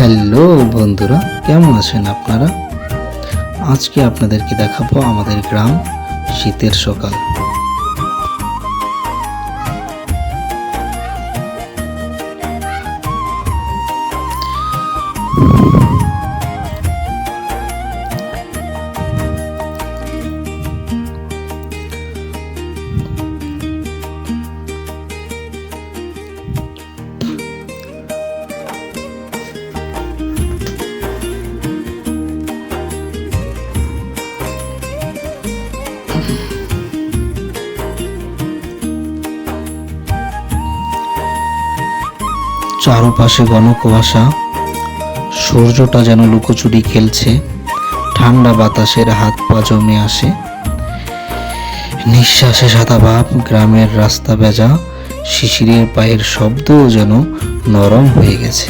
Hello বন্ধুরা, কেমন আছেন আপনারা? আজকে আপনাদেরকে দেখাবো আমাদের গ্রাম শীতের সকাল। চারপাশে ঘন কুয়াশা, সূর্যটা যেন লুকোচুরি খেলছে। ঠান্ডা বাতাসের হাত পা জমে আসে, নিঃশ্বাসে সাদা ভাব। গ্রামের রাস্তা ভেজা, শিশিরের পায়ের শব্দও যেন নরম হয়ে গেছে।